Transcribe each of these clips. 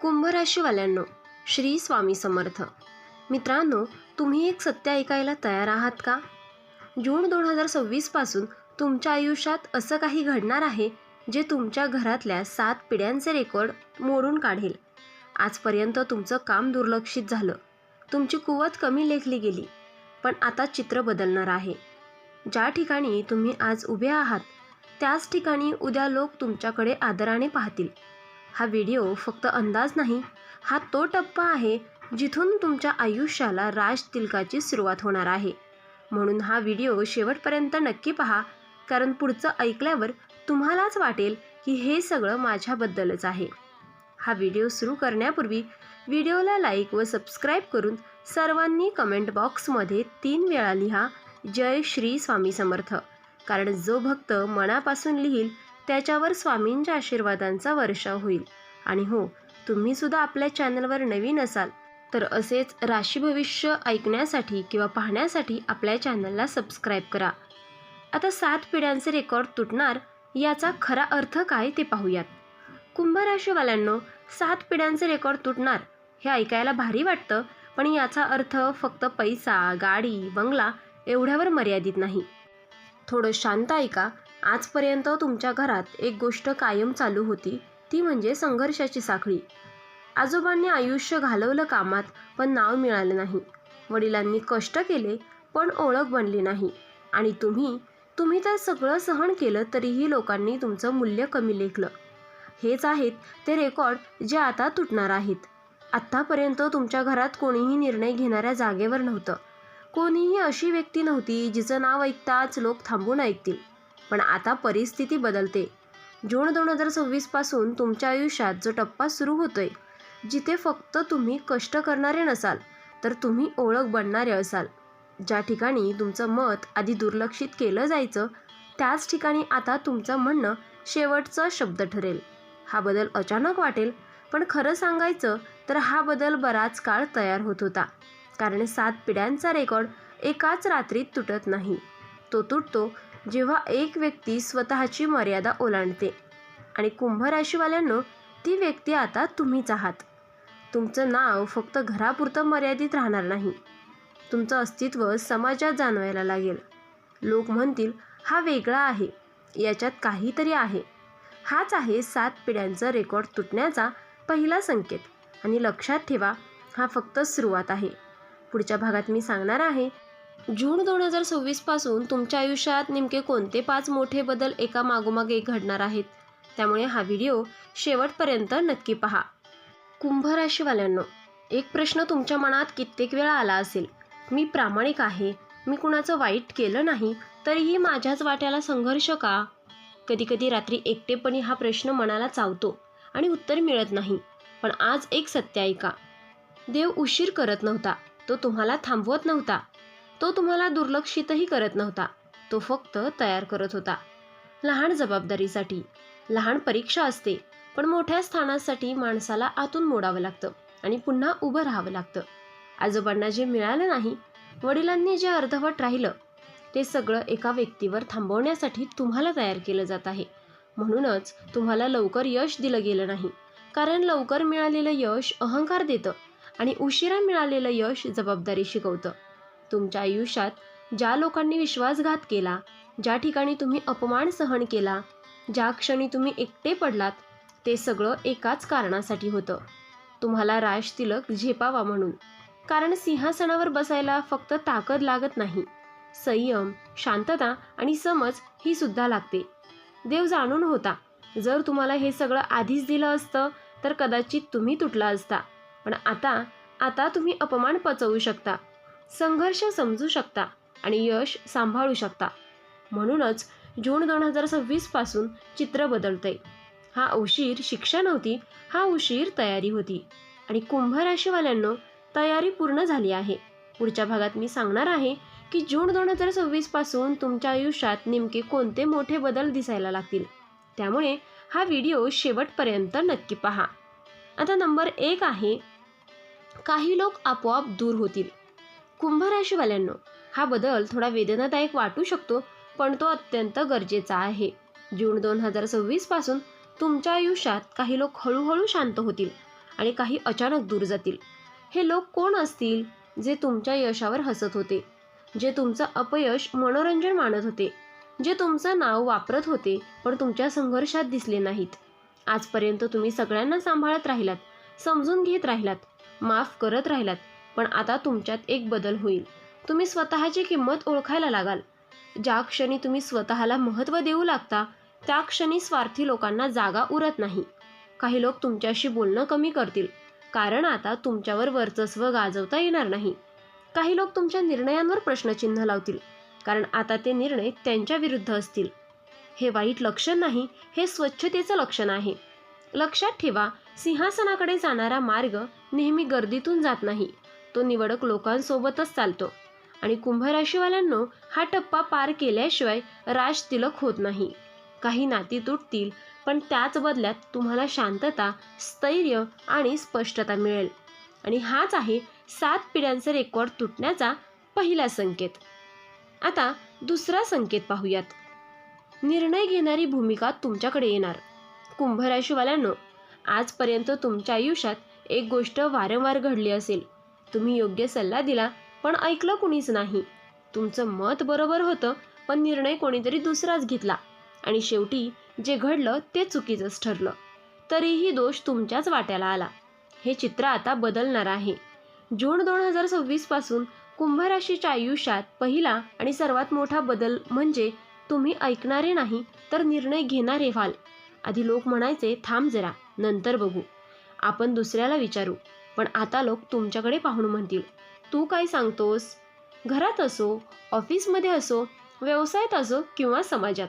कुंभ राशीवाल्यांनो, श्री स्वामी समर्थ. मित्रांनो, तुम्ही एक सत्य ऐकायला तयार आहात का? जून 2026 पासून तुमच्या आयुष्यात असं काही घडणार आहे जे तुमच्या घरातल्या 7 पिढ्यांचे रेकॉर्ड मोडून काढेल. आजपर्यंत तुमचं काम दुर्लक्षित झालं, तुमची कुवत कमी लेखली गेली, पण आता चित्र बदलणार आहे. ज्या ठिकाणी तुम्ही आज उभे आहात त्याच ठिकाणी उद्या लोक तुमच्याकडे आदराने पाहतील. हा व्हिडिओ फक्त अंदाज नाही, हा तो टप्पा आहे जिथून तुमच्या आयुष्याला राज तिलकाची सुरुवात होणार आहे. म्हणून हा व्हिडिओ शेवटपर्यंत नक्की पहा, कारण पुढचं ऐकल्यावर तुम्हालाच वाटेल की हे सगळं माझ्याबद्दलच आहे. हा व्हिडिओ सुरू करण्यापूर्वी व्हिडिओला लाईक व सबस्क्राईब करून सर्वांनी कमेंट बॉक्समध्ये 3 वेळा लिहा, जय श्री स्वामी समर्थ. कारण जो भक्त मनापासून लिहिल त्याच्यावर स्वामींच्या आशीर्वादांचा वर्षाव होईल. आणि हो, तुम्ही सुद्धा आपल्या चॅनलवर नवीन असाल तर असेच राशी भविष्य ऐकण्यासाठी किंवा पाहण्यासाठी आपल्या चॅनलला सबस्क्राईब करा. आता 7 पिढ्यांचे रेकॉर्ड तुटणार याचा खरा अर्थ काय ते पाहूयात. कुंभ राशीवाल्यांनो, 7 पिढ्यांचे रेकॉर्ड तुटणार हे ऐकायला भारी वाटतं, पण याचा अर्थ फक्त पैसा, गाडी, बंगला एवढ्यावर मर्यादित नाही. थोडं शांत ऐका. आजपर्यंत तुमच्या घरात एक गोष्ट कायम चालू होती, ती म्हणजे संघर्षाची साखळी. आजोबांनी आयुष्य घालवलं कामात, पण नाव मिळालं नाही. वडिलांनी कष्ट केले पण ओळख बनली नाही. आणि तुम्ही तर सगळं सहन केलं तरीही लोकांनी तुमचं मूल्य कमी लेखलं. हेच आहेत ते रेकॉर्ड जे आता तुटणार आहेत. आत्तापर्यंत तुमच्या घरात कोणीही निर्णय घेणाऱ्या जागेवर नव्हतं. कोणीही अशी व्यक्ती नव्हती जिचं नाव ऐकताच लोक थांबून ऐकतील. पण आता परिस्थिती बदलते. जून 2026 पासून तुमच्या आयुष्यात जो टप्पा सुरू होतोय, जिथे फक्त तुम्ही कष्ट करणारे नसाल तर तुम्ही ओळख बनणारे असाल. ज्या ठिकाणी तुमचं मत आधी दुर्लक्षित केलं जायचं त्याच ठिकाणी आता तुमचं म्हणणं शेवटचा शब्द ठरेल. हा बदल अचानक वाटेल, पण खरं सांगायचं तर हा बदल बराच काळ तयार होत होता. कारण 7 पिढ्यांचा रेकॉर्ड एकाच रात्रीत तुटत नाही. तो तुटतो जेव्हा एक व्यक्ती स्वतःची मर्यादा ओलांडते. आणि कुंभ राशीवाल्यांनो, ती व्यक्ती आता तुम्हीच आहात. तुमचं नाव फक्त घरापुरतं मर्यादित राहणार नाही. तुमचं अस्तित्व समाजात जाणवायला लागेल. लोक म्हणतील, हा वेगळा आहे, याच्यात काहीतरी आहे. हाच आहे 7 पिढ्यांचा रेकॉर्ड तुटण्याचा पहिला संकेत. आणि लक्षात ठेवा, हा फक्त सुरुवात आहे. पुढच्या भागात मी सांगणार आहे जून 2026 पासून तुमच्या आयुष्यात नेमके कोणते 5 मोठे बदल एका मागोमाग एक घडणार आहेत. त्यामुळे हा व्हिडिओ शेवटपर्यंत नक्की पहा. कुंभ राशीवाल्यांनो, एक प्रश्न तुमच्या मनात कित्येक वेळा आला असेल, मी प्रामाणिक आहे, मी कुणाचं वाईट केलं नाही, तरीही माझ्याच वाट्याला संघर्ष का? कधीकधी रात्री एकटेपणी हा प्रश्न मनाला चावतो आणि उत्तर मिळत नाही. पण आज एक सत्य ऐका. देव उशीर करत नव्हता, तो तुम्हाला थांबवत नव्हता, तो तुम्हाला दुर्लक्षितही करत नव्हता. तो फक्त तयार करत होता. लहान जबाबदारीसाठी लहान परीक्षा असते, पण मोठ्या स्थानासाठी माणसाला आतून मोडावं लागतं आणि पुन्हा उभं राहावं लागतं. आजोबांना जे मिळालं नाही, वडिलांनी जे अर्धवट राहिलं, ते सगळं एका व्यक्तीवर थांबवण्यासाठी तुम्हाला तयार केलं जात आहे. म्हणूनच तुम्हाला लवकर यश दिलं गेलं नाही, कारण लवकर मिळालेलं यश अहंकार देतं आणि उशिरा मिळालेलं यश जबाबदारी शिकवतं. तुमच्या आयुष्यात ज्या लोकांनी विश्वासघात केला, ज्या ठिकाणी तुम्ही अपमान सहन केला, ज्या क्षणी तुम्ही एकटे पडलात, ते सगळं एकाच कारणासाठी होतं, तुम्हाला राज तिलक झेपावा म्हणून. कारण सिंहासनावर बसायला फक्त ताकद लागत नाही, संयम, शांतता आणि समज ही सुद्धा लागते. देव जाणून होता, जर तुम्हाला हे सगळं आधीच दिलं असतं तर कदाचित तुम्ही तुटला असता. पण आता तुम्ही अपमान पचवू शकता, संघर्ष समजू शकता आणि यश सांभाळू शकता. म्हणूनच जून 2026 पासून चित्र बदलतंय. हा उशीर शिक्षा नव्हती, हा उशीर तयारी होती. आणि कुंभ राशीवाल्यांनो, तयारी पूर्ण झाली आहे. पुढच्या भागात मी सांगणार आहे की जून 2026 पासून तुमच्या आयुष्यात नेमके कोणते मोठे बदल दिसायला लागतील. त्यामुळे हा व्हिडिओ शेवटपर्यंत नक्की पहा. आता नंबर 1 आहे, काही लोक आपोआप दूर होतील. कुंभ राशीवाल्यांनो, हा बदल थोडा वेदनादायक वाटू शकतो, पण तो अत्यंत गरजेचा आहे. जून 2026 पासून तुमच्या आयुष्यात काही लोक हळूहळू शांत होतील आणि काही अचानक दूर जातील. हे लोक कोण असतील? जे तुमच्या यशावर हसत होते, जे तुमचं अपयश मनोरंजन मानत होते, जे तुमचं नाव वापरत होते पण तुमच्या संघर्षात दिसले नाहीत. आजपर्यंत तुम्ही सगळ्यांना सांभाळत राहिलात, समजून घेत राहिलात, माफ करत राहिलात, पण आता तुमच्यात एक बदल होईल. तुम्ही स्वतःची किंमत ओळखायला लागाल. ज्या क्षणी तुम्ही स्वतःला महत्त्व देऊ लागता त्या क्षणी स्वार्थी लोकांना जागा उरत नाही. काही लोक तुमच्याशी बोलणं कमी करतील, कारण आता तुमच्यावर वर्चस्व गाजवता येणार नाही. काही लोक तुमच्या निर्णयांवर प्रश्नचिन्ह लावतील, कारण आता ते निर्णय त्यांच्या विरुद्ध असतील. हे वाईट लक्षण नाही, हे स्वच्छतेचं लक्षण आहे. लक्षात ठेवा, सिंहासनाकडे जाणारा मार्ग नेहमी गर्दीतून जात नाही, तो निवडक लोकांसोबतच चालतो. आणि कुंभ राशीवाल्यांनो, हा टप्पा पार केल्याशिवाय राज तिलक होत नाही. काही नाती तुटतील, पण त्याच बदल्यात तुम्हाला शांतता, स्थैर्य आणि स्पष्टता मिळेल. आणि हाच आहे 7 पिढ्यांचे रेकॉर्ड तुटण्याचा पहिला संकेत. आता दुसरा संकेत पाहूयात. निर्णय घेणारी भूमिका तुमच्याकडे येणार. कुंभ राशीवाल्यांनो, आजपर्यंत तुमच्या आयुष्यात एक गोष्ट वारंवार घडली असेल. तुम्ही योग्य सल्ला दिला, पण ऐकलं कुणीच नाही. तुमचं मत बरोबर होतं, पण निर्णय कोणीतरी दुसराच घेतला. आणि शेवटी जे घडलं ते चुकीचंच ठरलं. तरीही दोष तुमच्याच वाट्याला आला. हे चित्र आता बदलणार आहे. जून 2026 पासून कुंभ राशीच्या आयुष्यात पहिला आणि सर्वात मोठा बदल म्हणजे तुम्ही ऐकणारे नाही, तर निर्णय घेणारे व्हाल. आधी लोक म्हणायचे, थांब जरा, नंतर बघू, आपण दुसऱ्याला विचारू. पण आता लोक तुमच्याकडे पाहून म्हणतील, तू काय सांगतोस? घरात असो, ऑफिसमध्ये असो, व्यवसायात असो किंवा समाजात,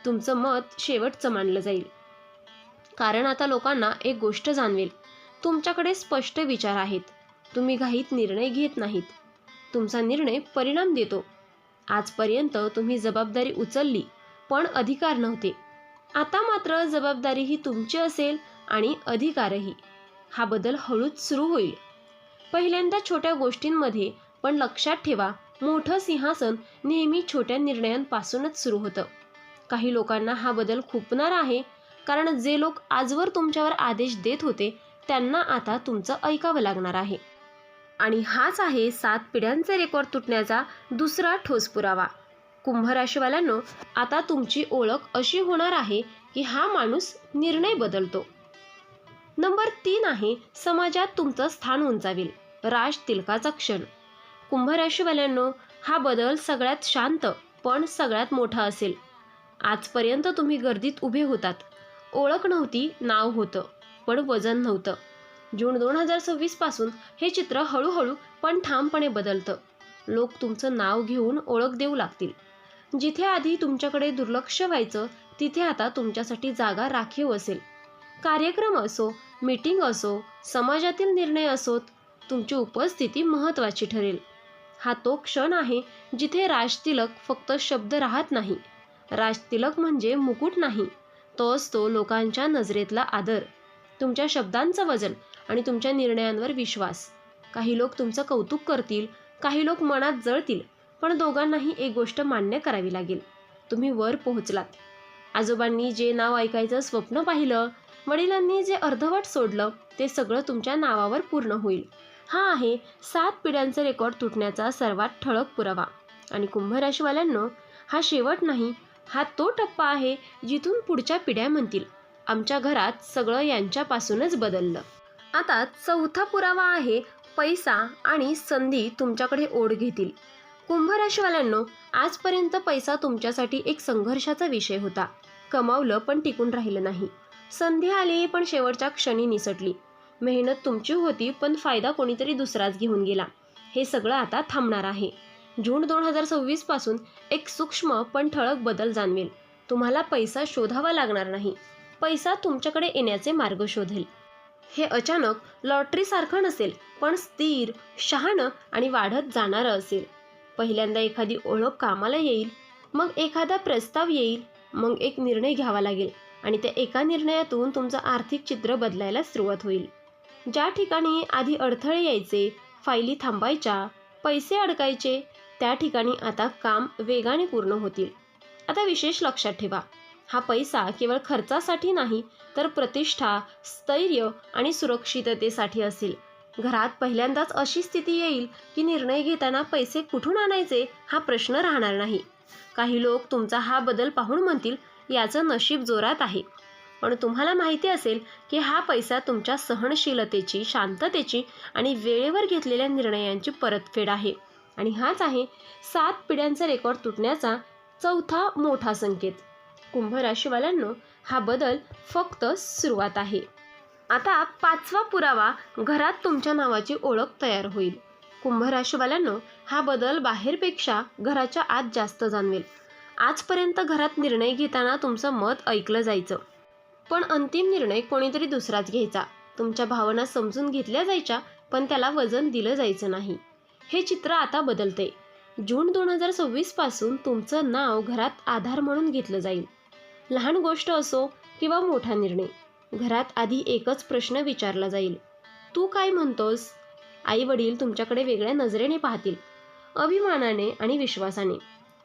तुमचं मत शेवटचं मानलं जाईल. कारण आता लोकांना एक गोष्ट जाणवेल, तुमच्याकडे स्पष्ट विचार आहेत. तुम्ही घाईत निर्णय घेत नाहीत. तुमचा निर्णय परिणाम देतो. आजपर्यंत तुम्ही जबाबदारी उचलली, पण अधिकार नव्हते. आता मात्र जबाबदारी ही तुमची असेल आणि अधिकारही. हा बदल हळूच सुरू होईल. पहिल्यांदा छोट्या गोष्टींमध्ये, पण लक्षात ठेवा, मोठं सिंहासन नेहमी छोट्या निर्णयांपासूनच सुरू होतं. काही लोकांना हा बदल खुपणार आहे, कारण जे लोक आजवर तुमच्यावर आदेश देत होते त्यांना आता तुमचं ऐकावं लागणार आहे. आणि हाच आहे 7 पिढ्यांचे रेकॉर्ड तुटण्याचा दुसरा ठोस पुरावा. कुंभ राशीवाल्यांनो, आता तुमची ओळख अशी होणार आहे की हा माणूस निर्णय बदलतो. नंबर 3 आहे, समाजात तुमचं स्थान उंचावेल. राज तिलकाचा क्षण. कुंभ राशीवाल्यांनो, हा बदल सगळ्यात शांत पण सगळ्यात मोठा असेल. आजपर्यंत तुम्ही गर्दीत उभे होतात. ओळख नव्हती, नाव होतं, पण वजन नव्हतं. जून 2026 पासून हे चित्र हळूहळू पण ठामपणे बदलतं. लोक तुमचं नाव घेऊन ओळख देऊ लागतील. जिथे आधी तुमच्याकडे दुर्लक्ष व्हायचं, तिथे आता तुमच्यासाठी जागा राखीव असेल. कार्यक्रम असो, मीटिंग असो, समाजातील निर्णय असोत, तुमची उपस्थिती महत्त्वाची ठरेल. हा तो क्षण आहे जिथे राजतिलक फक्त शब्द राहत नाही. राजतिलक म्हणजे मुकुट नाही, तो असतो लोकांच्या नजरेतला आदर, तुमच्या शब्दांचं वजन आणि तुमच्या निर्णयांवर विश्वास. काही लोक तुमचं कौतुक करतील, काही लोक मनात जळतील, पण दोघांनाही एक गोष्ट मान्य करावी लागेल, तुम्ही वर पोहोचलात. आजोबांनी जे नाव ऐकायचं स्वप्न पाहिलं, वडिलांनी जे अर्धवट सोडलं, ते सगळं तुमच्या नावावर पूर्ण होईल. हा आहे 7 पिढ्यांचे रेकॉर्ड तुटण्याचा सर्वात ठळक पुरावा. आणि कुंभ राशीवाल्यांनो, हा शेवट नाही, हा तो टप्पा आहे जिथून पुढच्या पिढ्या म्हणतील, आमच्या घरात सगळं यांच्यापासूनच बदललं. आता चौथा पुरावा आहे, पैसा आणि संधी तुमच्याकडे ओढ घेतील. कुंभ राशीवाल्यांनो, आजपर्यंत पैसा तुमच्यासाठी एक संघर्षाचा विषय होता. कमावलं पण टिकून राहिलं नाही. संधी आली पण शेवटच्या क्षणी निसटली. मेहनत तुमची होती पण फायदा कोणीतरी दुसराच घेऊन गेला. हे सगळं आता थांबणार आहे. जून 2026 पासून एक सूक्ष्म पण ठळक बदल जाणवेल. तुम्हाला पैसा शोधावा लागणार नाही, पैसा तुमच्याकडे येण्याचे मार्ग शोधेल. हे अचानक लॉटरीसारखं नसेल, पण स्थिर, शहाणं आणि वाढत जाणारं असेल. पहिल्यांदा एखादी ओळख कामाला येईल, मग एखादा प्रस्ताव येईल, मग एक निर्णय घ्यावा लागेल आणि त्या एका निर्णयातून तुमचं आर्थिक चित्र बदलायला सुरुवात होईल. ज्या ठिकाणी आधी अडथळे यायचे, फायली थांबायच्या, पैसे अडकायचे, त्या ठिकाणी आता काम वेगाने पूर्ण होतील. आता विशेष लक्षात ठेवा, हा पैसा केवळ खर्चासाठी नाही तर प्रतिष्ठा, स्थैर्य आणि सुरक्षिततेसाठी असेल. घरात पहिल्यांदाच अशी स्थिती येईल की निर्णय घेताना पैसे कुठून आणायचे हा प्रश्न राहणार नाही. काही लोक तुमचा हा बदल पाहून म्हणतील, याचं नशीब जोरात आहे. पण तुम्हाला माहिती असेल की हा पैसा तुमच्या सहनशीलतेची, शांततेची आणि वेळेवर घेतलेल्या निर्णयांची परतफेड आहे. आणि हाच आहे 7 पिढ्यांचा रेकॉर्ड तुटण्याचा चौथा मोठा संकेत. कुंभ राशीवाल्यांनो, हा बदल फक्त सुरुवात आहे. आता 5वा पुरावा, घरात तुमच्या नावाची ओळख तयार होईल. कुंभ राशीवाल्यांनो, हा बदल बाहेरपेक्षा घराच्या आत जास्त जाणवेल. आजपर्यंत घरात निर्णय घेताना तुमचं मत ऐकलं जायचं, पण अंतिम निर्णय कोणीतरी दुसराच घ्यायचा. तुमच्या भावना समजून घेतल्या जायच्या, पण त्याला वजन दिलं जायचं नाही. हे चित्र आता बदलते. जून 2026 पासून तुमचं नाव घरात आधार म्हणून घेतलं जाईल. लहान गोष्ट असो किंवा मोठा निर्णय, घरात आधी एकच प्रश्न विचारला जाईल, तू काय म्हणतोस? आई वडील तुमच्याकडे वेगळ्या नजरेने पाहतील, अभिमानाने आणि विश्वासाने.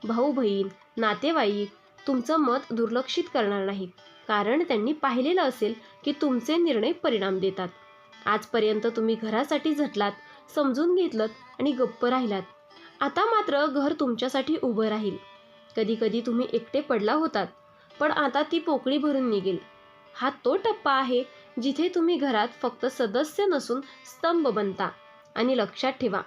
भाऊ बहीण, नातेवाईक तुमचं मत दुर्लक्षित करणार नाहीत, कारण त्यांनी पाहिलेलं असेल की तुमचे निर्णय परिणाम देतात. आजपर्यंत तुम्ही घरासाठी झटलात, समजून घेतलत आणि गप्प राहिलात. आता मात्र घर तुमच्यासाठी उभं राहील. कधी कधी तुम्ही एकटे पडला होतात, पण आता ती पोकळी भरून निघेल. हा तो टप्पा आहे जिथे तुम्ही घरात फक्त सदस्य नसून स्तंभ बनता. आणि लक्षात ठेवा,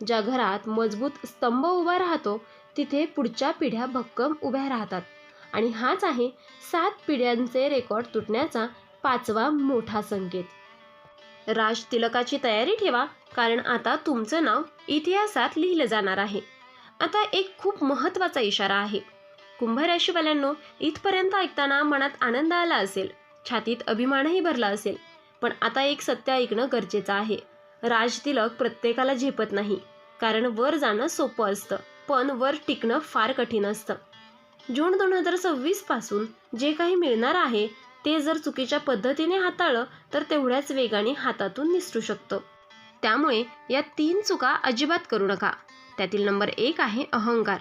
ज्या घरात मजबूत स्तंभ उभा राहतो तिथे पुढच्या पिढ्या भक्कम उभ्या राहतात. आणि हाच आहे 7 पिढ्यांचे रेकॉर्ड तुटण्याचा 5वा मोठा संकेत. राज तिलकाची तयारी ठेवा, कारण आता तुमचं नाव इतिहासात लिहिलं जाणार आहे. आता एक खूप महत्त्वाचा इशारा आहे. कुंभ राशीवाल्यांनो, इथपर्यंत ऐकताना मनात आनंद आला असेल, छातीत अभिमानही भरला असेल, पण आता एक सत्य ऐकणं गरजेचं आहे. राज तिलक प्रत्येकाला झेपत नाही, कारण वर जाणं सोपं असतं, पण वर टिकणं फार कठीण असतं. जून 2026 पासून जे काही मिळणार आहे ते जर चुकीच्या पद्धतीने हाताळलं तर तेवढ्याच वेगाने हातातून निसटू शकतं. त्यामुळे या 3 चुका अजिबात करू नका. त्यातील नंबर 1 आहे अहंकार.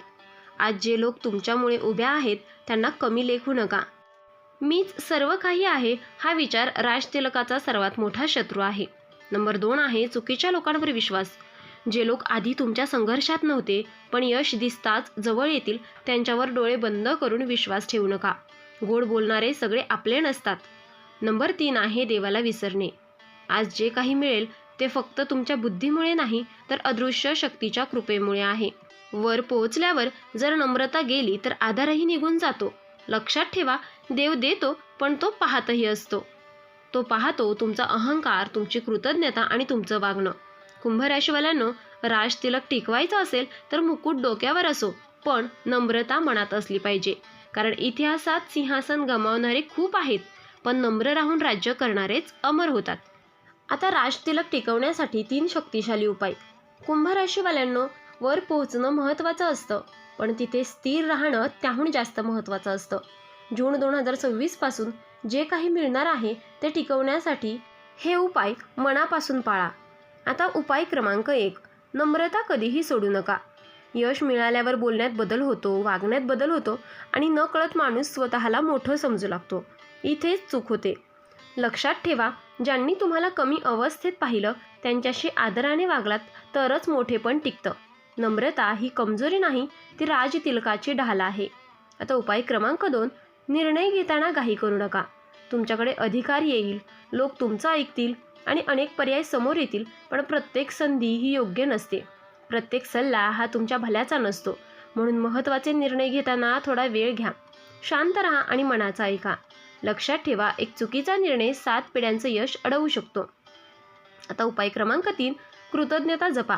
आज जे लोक तुमच्यामुळे उभ्या आहेत त्यांना कमी लेखू नका. मीच सर्व काही आहे हा विचार राजतिलकाचा सर्वात मोठा शत्रू आहे. नंबर 2 आहे चुकीच्या लोकांवर विश्वास. जे लोक आधी तुमच्या संघर्षात नव्हते पण यश दिसताच जवळ येतील त्यांच्यावर डोळे बंद करून विश्वास ठेवू नका. गोड बोलणारे सगळे आपले नसतात. नंबर 3 आहे देवाला विसरणे. आज जे काही मिळेल ते फक्त तुमच्या बुद्धीमुळे नाही तर अदृश्य शक्तीच्या कृपेमुळे आहे. वर पोहोचल्यावर जर नम्रता गेली तर आधारही निघून जातो. लक्षात ठेवा, देव देतो पण तो पाहतही असतो. तो पाहतो तुमचा अहंकार, तुमची कृतज्ञता आणि तुमचं वागणं. कुंभ राशीवाल्यांनो, राज तिलक टिकवायचं असेल तर मुकुट डोक्यावर असो, पण नम्रता मनात असली पाहिजे. कारण इतिहासात सिंहासन गमावणारे खूप आहेत, पण नम्र राहून राज्य करणारेच अमर होतात. आता राज तिलक टिकवण्यासाठी 3 शक्तिशाली उपाय. कुंभ राशीवाल्यांनो, वर पोहोचणं महत्त्वाचं असतं, पण तिथे स्थिर राहणं त्याहून जास्त महत्त्वाचं असतं. जून 2026 पासून जे काही मिळणार आहे ते टिकवण्यासाठी हे उपाय मनापासून पाळा. आता उपाय क्रमांक 1, नम्रता कधीही सोडू नका. यश मिळाल्यावर बोलण्यात बदल होतो, वागण्यात बदल होतो आणि नकळत माणूस स्वतःला मोठं समजू लागतो. इथेच चूक होते. लक्षात ठेवा, ज्यांनी तुम्हाला कमी अवस्थेत पाहिलं त्यांच्याशी आदराने वागलात तरच मोठेपण टिकतं. नम्रता ही कमजोरी नाही, ती राजतिलकाची ढाल आहे. आता उपाय क्रमांक 2, निर्णय घेताना घाई करू नका. तुमच्याकडे अधिकार येईल, लोक तुमचं ऐकतील आणि अनेक पर्याय समोर येतील, पण प्रत्येक संधी ही योग्य नसते. प्रत्येक सल्ला हा तुमच्या भल्याचा नसतो. म्हणून महत्त्वाचे निर्णय घेताना थोडा वेळ घ्या, शांत राहा आणि मनाचा ऐका. लक्षात ठेवा, एक चुकीचा निर्णय 7 पिढ्यांचं यश अडवू शकतो. आता उपाय क्रमांक 3, कृतज्ञता जपा.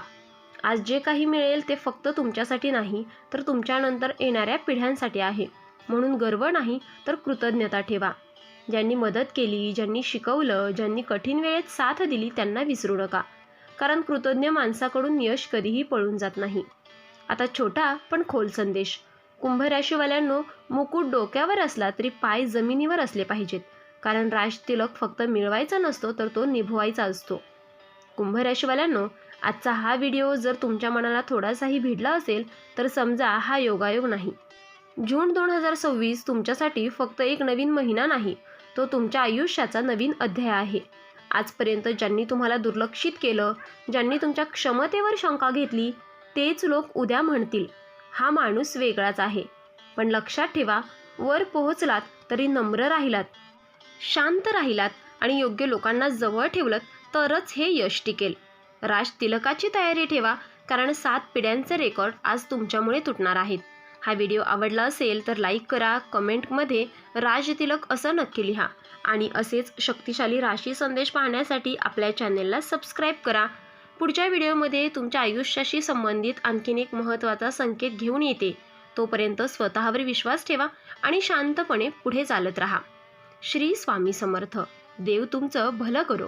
आज जे काही मिळेल ते फक्त तुमच्यासाठी नाही तर तुमच्यानंतर येणाऱ्या पिढ्यांसाठी आहे. म्हणून गर्व नाही तर कृतज्ञता ठेवा. ज्यांनी मदत केली, ज्यांनी शिकवलं, ज्यांनी कठीण वेळेत साथ दिली त्यांना विसरू नका, कारण कृतज्ञ माणसाकडून यश कधीही पळून जात नाही. आता छोटा पण खोल संदेश. कुंभ राशीवाल्यांनो, मुकुट डोक्यावर असला तरी पाय जमिनीवर असले पाहिजेत, कारण राज तिलक फक्त मिळवायचा नसतो तर तो निभवायचा असतो. कुंभ राशीवाल्यांनो, आजचा हा व्हिडिओ जर तुमच्या मनाला थोडासाही भिडला असेल तर समजा हा योगायोग नाही, जून 2026 तुमच्यासाठी फक्त एक नवीन महिना नाही, तो तुमच्या आयुष्याचा नवीन अध्याय आहे. आजपर्यंत ज्यांनी तुम्हाला दुर्लक्षित केलं, ज्यांनी तुमच्या क्षमतेवर शंका घेतली, तेच लोक उद्या म्हणतील, हा माणूस वेगळाच आहे. पण लक्षात ठेवा, वर पोहोचलात तरी नम्र राहिलात, शांत राहिलात आणि योग्य लोकांना जवळ ठेवलं तरच हे यश टिकेल. राजतिलकाची तयारी ठेवा, कारण 7 पिढ्यांचे रेकॉर्ड आज तुमच्यामुळे तुटणार आहेत. हा व्हिडिओ आवडला असेल तर लाईक करा, कमेंटमध्ये राजतिलक असं नक्की लिहा आणि असेच शक्तिशाली राशी संदेश पाहण्यासाठी आपल्या चॅनेलला सबस्क्राईब करा. पुढच्या व्हिडिओमध्ये तुमच्या आयुष्याशी संबंधित आणखीन एक महत्त्वाचा संकेत घेऊन येते. तोपर्यंत स्वतःवर विश्वास ठेवा आणि शांतपणे पुढे चालत राहा. श्री स्वामी समर्थ. देव तुमचं भलं करो.